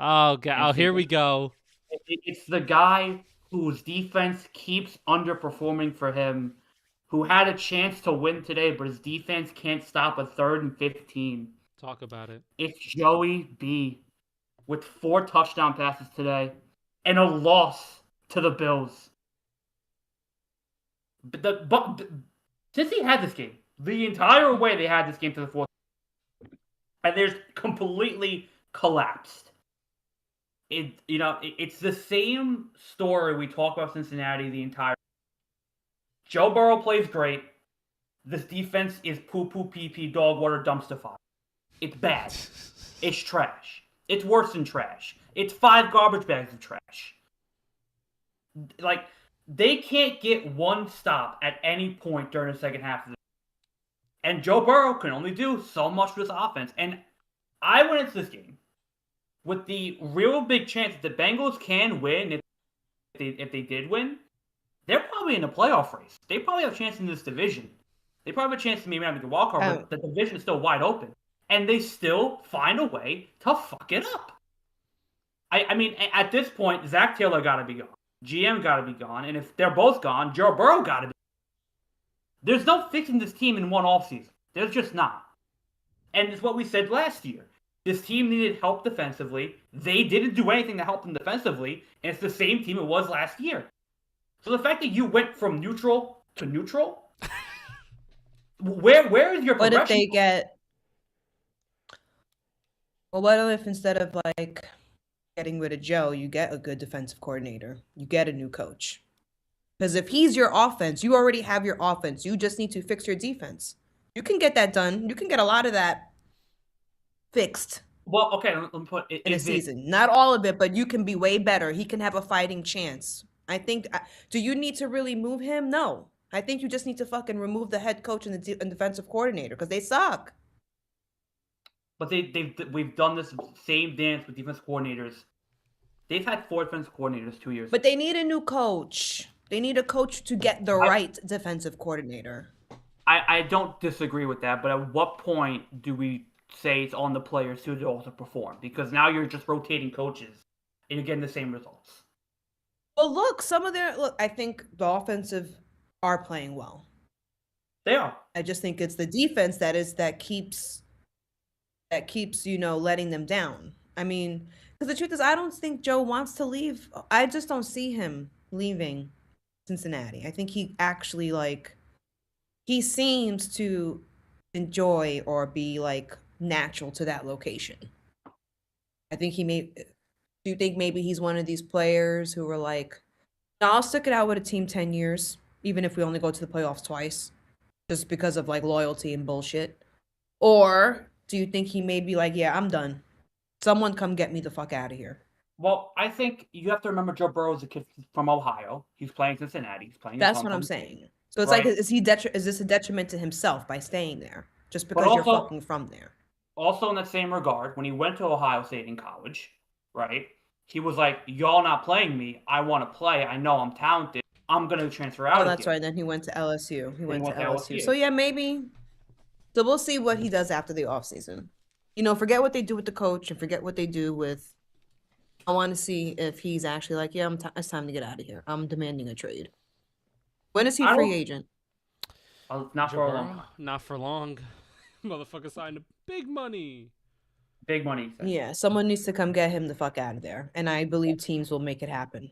Oh god. And Oh, so here we go. it's the guy whose defense keeps underperforming for him, who had a chance to win today, but his defense can't stop a 3rd and 15. Talk about it. It's Joey B with 4 touchdown passes today and a loss to the Bills. But since he had this game, the entire way they had this game to the fourth, and there's completely collapsed. It's the same story we talk about Cincinnati the entire. Joe Burrow plays great. This defense is poo poo pee pee dog water dumpster fire. It's bad. It's trash. It's worse than trash. It's 5 garbage bags of trash. Like, they can't get one stop at any point during the second half of the game. And Joe Burrow can only do so much with this offense. And I went into this game with the real big chance that the Bengals can win if they did win. They're probably in the playoff race. They probably have a chance in this division. They probably have a chance to maybe not make a wild card, but the division is still wide open. And they still find a way to fuck it up. I mean, at this point, Zach Taylor got to be gone. GM got to be gone. And if they're both gone, Joe Burrow got to be gone. There's no fixing this team in one offseason. There's just not. And it's what we said last year. This team needed help defensively. They didn't do anything to help them defensively. And it's the same team it was last year. So the fact that you went from neutral to neutral, where is your progression? What if they get... Well, what if instead of, like, getting rid of Joe, you get a good defensive coordinator? You get a new coach. Because if he's your offense, you already have your offense. You just need to fix your defense. You can get that done. You can get a lot of that fixed. Well, okay, let me put it in a season. Not all of it, but you can be way better. He can have a fighting chance. I think. Do you need to really move him? No. I think you just need to fucking remove the head coach and the defensive coordinator because they suck. But we've done this same dance with defensive coordinators. They've had 4 defensive coordinators 2 years. But they need a new coach. They need a coach to get the right defensive coordinator. I don't disagree with that, but at what point do we say it's on the players to also perform? Because now you're just rotating coaches and you're getting the same results. Well, look, I think the offensive are playing well. They are. I just think it's the defense that keeps letting them down. I mean, because the truth is, I don't think Joe wants to leave. I just don't see him leaving Cincinnati. I think he actually, he seems to enjoy or be, natural to that location. I think do you think maybe he's one of these players who were like, no, I'll stick it out with a team 10 years, even if we only go to the playoffs twice, just because of, loyalty and bullshit? Or do you think he may be like, yeah, I'm done. Someone come get me the fuck out of here. Well, I think you have to remember Joe Burrow is a kid from Ohio. He's playing Cincinnati. He's playing. That's what I'm saying. So it's right? Is this a detriment to himself by staying there just because you're fucking from there? Also, in that same regard, when he went to Ohio State in college, right? He was like, y'all not playing me. I want to play. I know I'm talented. I'm going to transfer out. Oh, that's right. Then he went to LSU. He went to LSU. So, yeah, maybe. So we'll see what he does after the offseason. Forget what they do with the coach and forget what they do with. I want to see if he's actually like, yeah, it's time to get out of here. I'm demanding a trade. When is he free agent? Not for long. Not for long. Motherfucker signed big money. Big money. Yeah, someone needs to come get him the fuck out of there, and I believe teams will make it happen.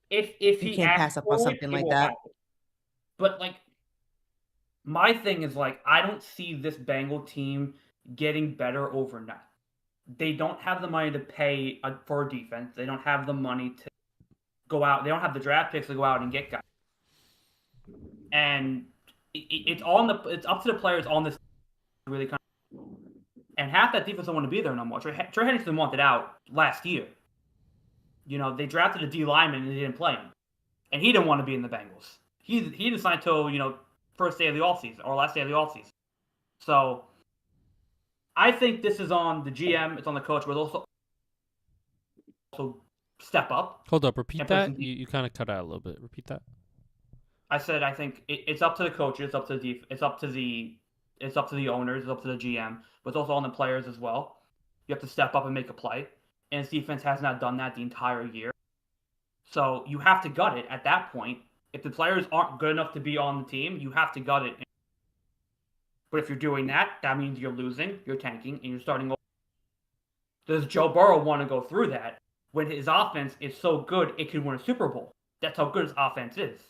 If he can't pass up on something like that. Happen. But my thing is I don't see this Bengal team getting better overnight. They don't have the money to pay for a defense. They don't have the money to go out. They don't have the draft picks to go out and get guys. And it's up to the players on this really kind of, and half that defense don't want to be there no more. Trey Hendrickson wanted out last year. They drafted a D lineman and they didn't play him, and he didn't want to be in the Bengals. He didn't sign till first day of the offseason or last day of the offseason. So I think this is on the GM. It's on the coach, but also step up. Hold up, repeat that. You kind of cut out a little bit. Repeat that. I said I think it's up to the coaches. It's up to the owners. It's up to the GM. But it's also on the players as well. You have to step up and make a play. and his defense has not done that the entire year. So you have to gut it at that point. If the players aren't good enough to be on the team, you have to gut it. But if you're doing that, that means you're losing, you're tanking, and you're starting over. Does Joe Burrow want to go through that when his offense is so good it could win a Super Bowl? That's how good his offense is.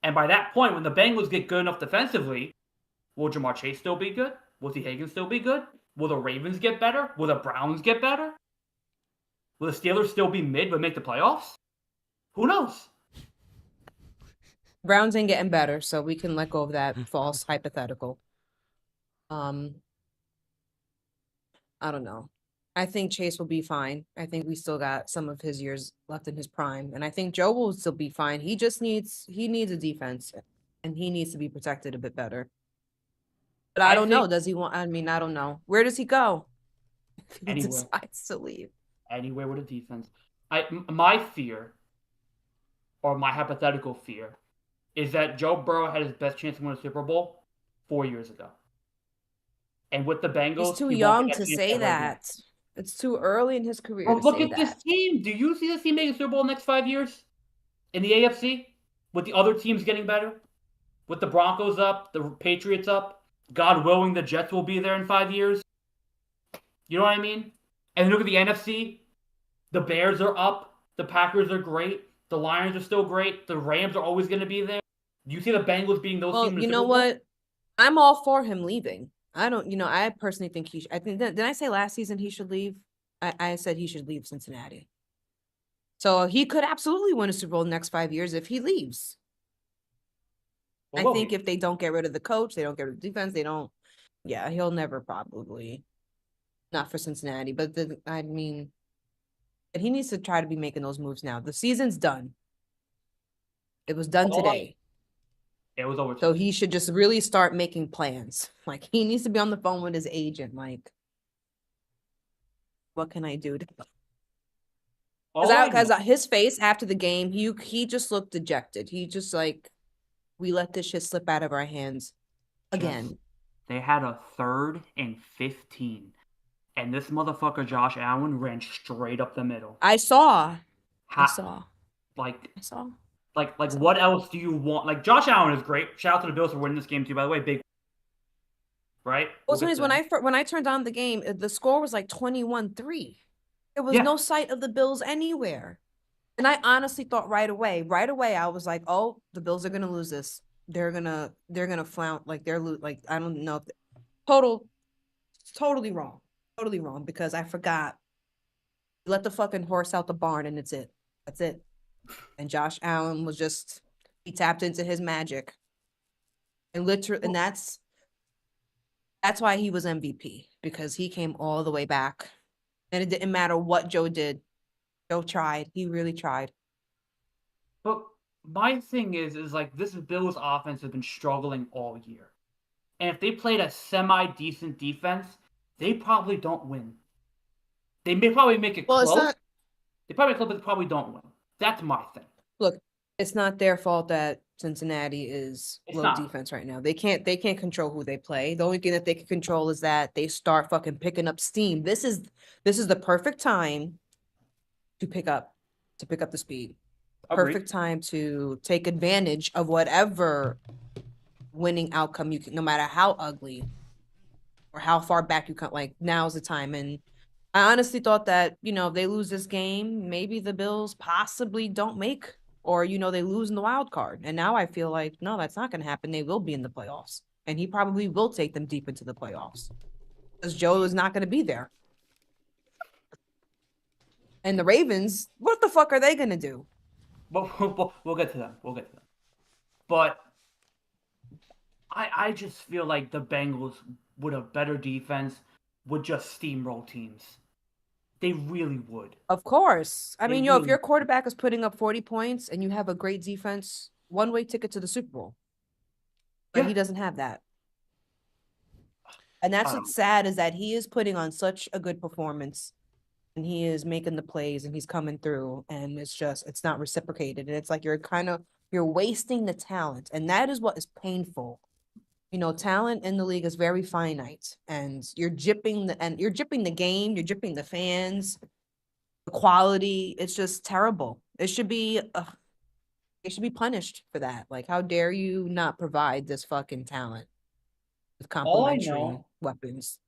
And by that point, when the Bengals get good enough defensively, will Jamar Chase still be good? Will T. Higgins still be good? Will the Ravens get better? Will the Browns get better? Will the Steelers still be mid but make the playoffs? Who knows? Browns ain't getting better, so we can let go of that false hypothetical. I don't know. I think Chase will be fine. I think we still got some of his years left in his prime, and I think Joe will still be fine. He needs a defense, and he needs to be protected a bit better. But I don't know. Does he want? I mean, I don't know. Where does he go if he decides to leave? Anywhere with a defense. My fear, or my hypothetical fear, is that Joe Burrow had his best chance to win a Super Bowl 4 years ago. And with the Bengals, he's too young to say that. It's too early in his career. Well, look at this team. Do you see this team making a Super Bowl in the next 5 years? In the AFC? With the other teams getting better? With the Broncos up, the Patriots up? God willing, the Jets will be there in 5 years? You know what I mean? And look at the NFC. The Bears are up. The Packers are great. The Lions are still great. The Rams are always going to be there. Do you see the Bengals being those teams? Well, you know what? I'm all for him leaving. I don't, I personally think I think, did I say last season he should leave? I said he should leave Cincinnati. So he could absolutely win a Super Bowl in the next 5 years if he leaves. I think if they don't get rid of the coach, they don't get rid of the defense, he'll never probably, not for Cincinnati, but and he needs to try to be making those moves now. The season's done. It was done today. It was over. So he should just really start making plans. Like, he needs to be on the phone with his agent. Like, what can I do? Because his face after the game, he just looked dejected. He just like, we let this shit slip out of our hands again. They had a 3rd and 15. And this motherfucker, Josh Allen, ran straight up the middle. I saw. What else do you want? Like, Josh Allen is great. Shout out to the Bills for winning this game, too, by the way. Big. Right? Well, when I turned on the game, the score was like 21-3. There was no sight of the Bills anywhere. And I honestly thought right away, I was like, oh, the Bills are going to lose this. They're going to flout. Like, I don't know. Totally wrong. Totally wrong, because I forgot. Let the fucking horse out the barn, and it's it. That's it. And Josh Allen was he tapped into his magic. And literally, and that's why he was MVP, because he came all the way back. And it didn't matter what Joe did. Joe tried. He really tried. But my thing is like, this Bills offense has been struggling all year. And if they played a semi-decent defense, they probably don't win. They may probably make it close. They probably don't win. That's my thing. Look, it's not their fault that Cincinnati is low defense right now. They can't control who they play. The only thing that they can control is that they start fucking picking up steam. This is the perfect time to pick up the speed. Agreed. Perfect time to take advantage of whatever winning outcome you can, no matter how ugly or how far back you come. Like, now's the time. And I honestly thought that, if they lose this game, maybe the Bills possibly don't make, or, they lose in the wild card. And now I feel like, no, that's not going to happen. They will be in the playoffs. And he probably will take them deep into the playoffs, because Joe is not going to be there. And the Ravens, what the fuck are they going to do? We'll get to them. But I just feel like the Bengals, with a better defense, would just steamroll teams. They really would. Of course. I mean, if your quarterback is putting up 40 points and you have a great defense, one-way ticket to the Super Bowl. But he doesn't have that. And that's what's sad, is that he is putting on such a good performance, and he is making the plays, and he's coming through, and it's not reciprocated. And it's like you're wasting the talent. And that is what is painful. Talent in the league is very finite, and you're gypping the game, you're gypping the fans, the quality. It's just terrible. It should be punished for that. Like, how dare you not provide this fucking talent with All I complementary know, weapons?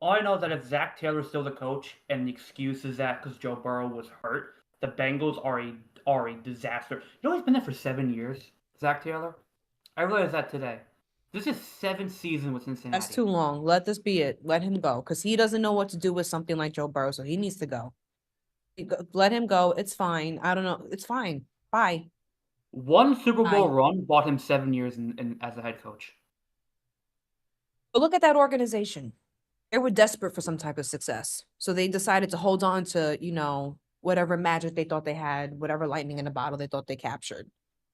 all I know is that if Zach Taylor's still the coach, and the excuse is that because Joe Burrow was hurt, the Bengals are a disaster. You know he's been there for 7 years, Zach Taylor. I realized that today. This is 7th season with Cincinnati. That's too long. Let this be it. Let him go, because he doesn't know what to do with something like Joe Burrow, so he needs to go. Let him go. It's fine. I don't know. It's fine. Bye. One Super Bowl Bye. run bought him 7 years as a head coach. But look at that organization. They were desperate for some type of success. So they decided to hold on to, whatever magic they thought they had, whatever lightning in a bottle they thought they captured.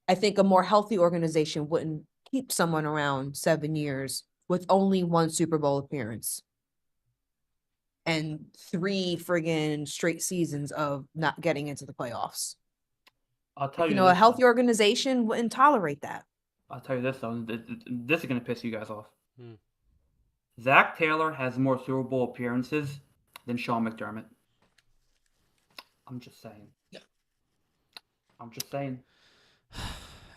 I think a more healthy organization wouldn't keep someone around 7 years with only one Super Bowl appearance and 3 friggin' straight seasons of not getting into the playoffs. I'll tell You you know, a this, healthy though. organization wouldn't tolerate that. I'll tell you this though. This is gonna piss you guys off. Hmm. Zach Taylor has more Super Bowl appearances than Sean McDermott. I'm just saying. I'm just saying.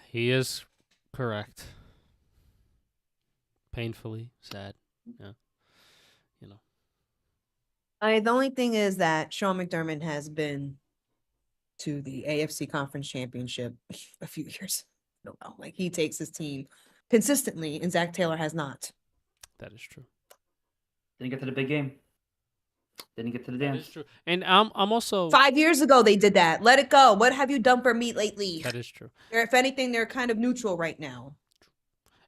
He is correct. Painfully sad. Yeah. The only thing is that Sean McDermott has been to the AFC Conference Championship a few years. I don't know. Like, he takes his team consistently, and Zach Taylor has not. That is true. Didn't get to the big game. Didn't get to the That dance. is true. And I'm also 5 years ago, they did that. Let it go. What have you done for me lately? that is true. If anything, they're kind of neutral right now.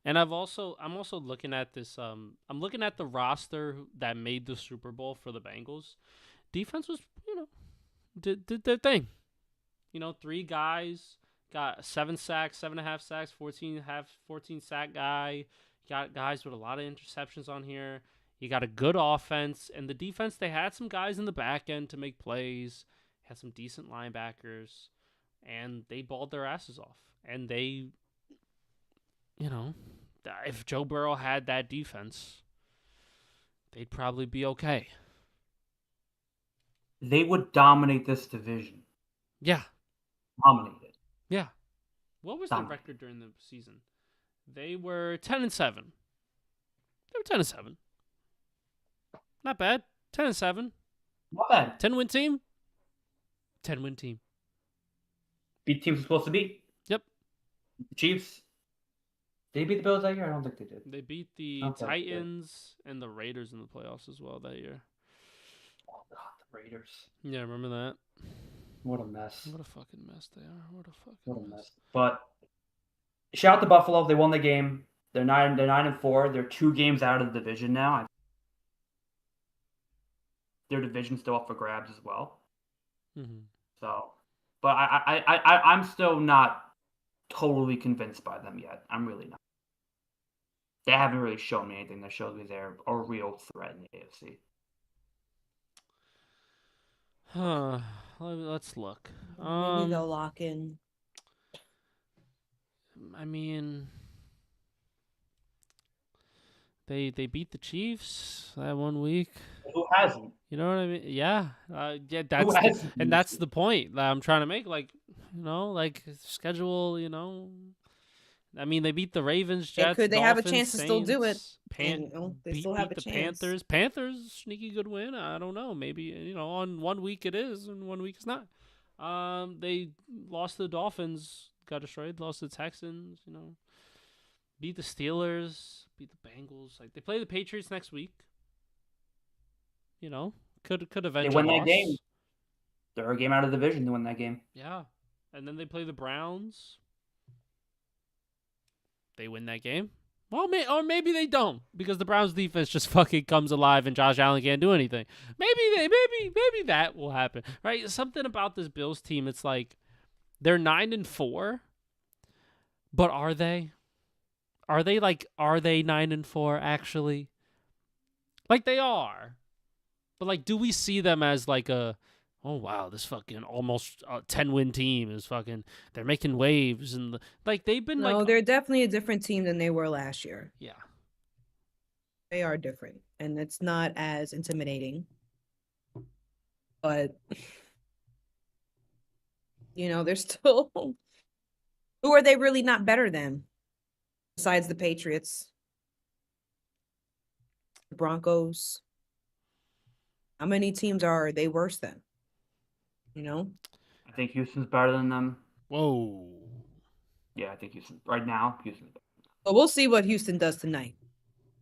And I'm also looking at this. I'm looking at the roster that made the Super Bowl for the Bengals. Defense was, did their thing. 3 guys got 7 sacks, 7.5 sacks, 14 sack guy. Got guys with a lot of interceptions on here. You got a good offense, and the defense. They had some guys in the back end to make plays. Had some decent linebackers, and they balled their asses off. And they, if Joe Burrow had that defense, they'd probably be okay. They would dominate this division. Yeah. Dominate it. Yeah. What was their record during the season? They were 10-7. They were 10-7. Not bad. 10-7. Not bad. 10-win team. 10-win team. Beat teams supposed to beat. Yep. The Chiefs. Did they beat the Bills that year? I don't think they did. They beat the Titans and the Raiders in the playoffs as well that year. Oh God, the Raiders. Yeah, remember that? What a mess. What a fucking mess they are. What a mess. But shout out to Buffalo. They won the game. They're 9-4. They're 2 games out of the division now. Their division's still up for grabs as well. Mm-hmm. So, but I'm still not totally convinced by them yet. I'm really not. They haven't really shown me anything that shows me they're a real threat in the AFC. Huh. Let's look. Maybe they'll lock in. I mean, they beat the Chiefs that one week. Who hasn't? You know what I mean? Yeah. That's the point that I'm trying to make. Like, schedule. I mean, they beat the Ravens, Jets. Could they Dolphins, have a chance to still do it? They still have a the chance. Panthers, sneaky good win. I don't know. Maybe on 1 week it is, and 1 week it's not. They lost to the Dolphins, got destroyed. Lost to the Texans. Beat the Steelers, beat the Bengals. Like, they play the Patriots next week. Could avenge. They win that game. They're a game out of the division to win that game. Yeah, and then they play the Browns. They win that game. Well, or maybe they don't, because the Browns defense just fucking comes alive and Josh Allen can't do anything. Maybe that will happen, right? Something about this Bills team. It's like they're 9-4, but are they? Are they 9-4 actually? Like, they are, but like, do we see them as like a oh wow, this fucking almost 10-win team is fucking they're making waves and like they've been like No, they're definitely a different team than they were last year. yeah. They are different, and it's not as intimidating. But they're still. Who are they really not better than? Besides the Patriots, the Broncos. How many teams are they worse than? I think Houston's better than them. Whoa. Yeah, I think Houston right now. Houston's better. But we'll see what Houston does tonight.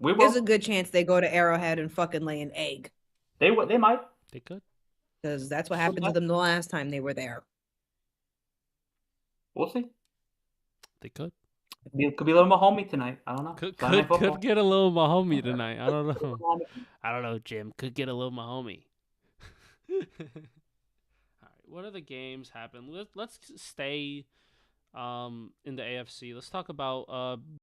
We There's a will. good chance they go to Arrowhead and fucking lay an egg. They might. They could. Because that's what happened to them the last time they were there. We'll see. They could. Could be a little Mahomey tonight. I don't know. Could get a little Mahomey tonight. I don't know. I don't know, Jim. Could get a little Mahomey. All right. What other games happen? Let's stay in the AFC. Let's talk about